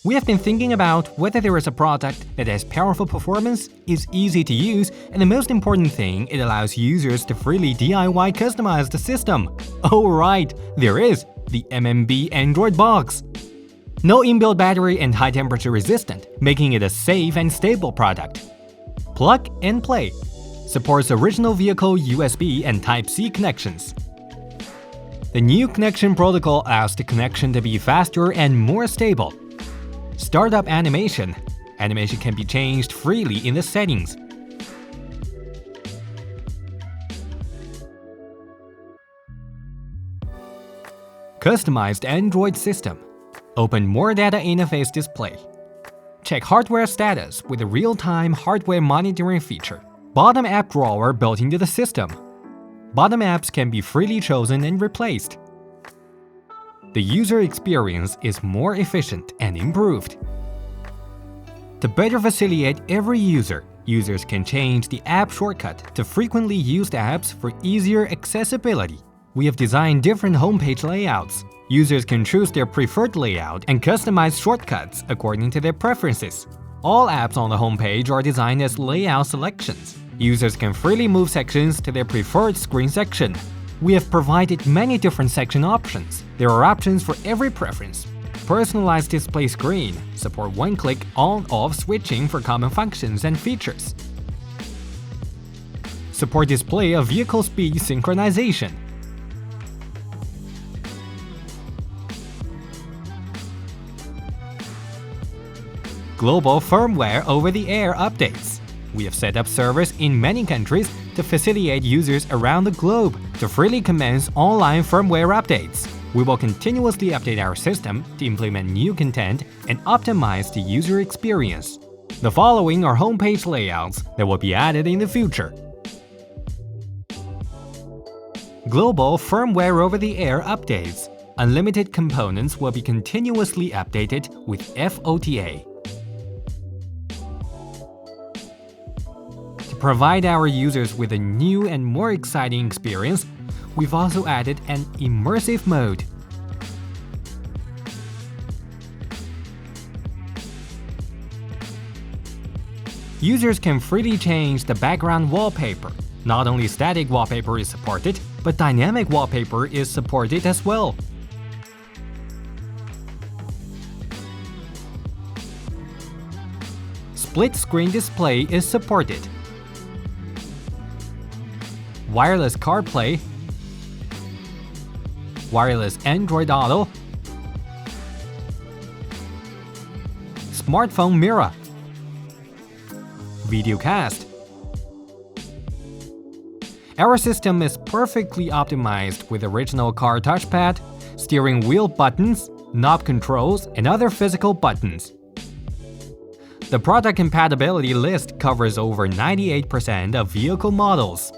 We have been thinking about whether there is a product that has powerful performance, is easy to use, and the most important thing, it allows users to freely DIY customize the system. Oh right, there is the MMB Android box. No inbuilt battery and high temperature resistant, making it a safe and stable product. Plug and play. Supports original vehicle USB and Type-C connections. The new connection protocol allows the connection to be faster and more stable. Startup animation. Animation can be changed freely in the settings. Customized Android system. Open More Data Interface display. Check hardware status with a real-time hardware monitoring feature. Bottom app drawer built into the system. Bottom apps can be freely chosen and replaced. The user experience is more efficient and improved. To better facilitate every user, users can change the app shortcut to frequently used apps for easier accessibility. We have designed different homepage layouts. Users can choose their preferred layout and customize shortcuts according to their preferences. All apps on the homepage are designed as layout selections. Users can freely move sections to their preferred screen section. We have provided many different section options. There are options for every preference. Personalized display screen. Support one-click on-off switching for common functions and features. Support display of vehicle speed synchronization. Global Firmware-Over-The-Air updates. We have set up servers in many countries to facilitate users around the globe to freely commence online firmware updates. We will continuously update our system to implement new content and optimize the user experience. The following are homepage layouts that will be added in the future. Global Firmware-Over-The-Air updates. Unlimited components will be continuously updated with FOTA. To provide our users with a new and more exciting experience, we've also added an immersive mode. Users can freely change the background wallpaper. Not only static wallpaper is supported, but dynamic wallpaper is supported as well. Split screen display is supported. Wireless CarPlay, wireless Android Auto, smartphone mirror, video cast. Our system is perfectly optimized with original car touchpad, steering wheel buttons, knob controls, and other physical buttons. The product compatibility list covers over 98% of vehicle models.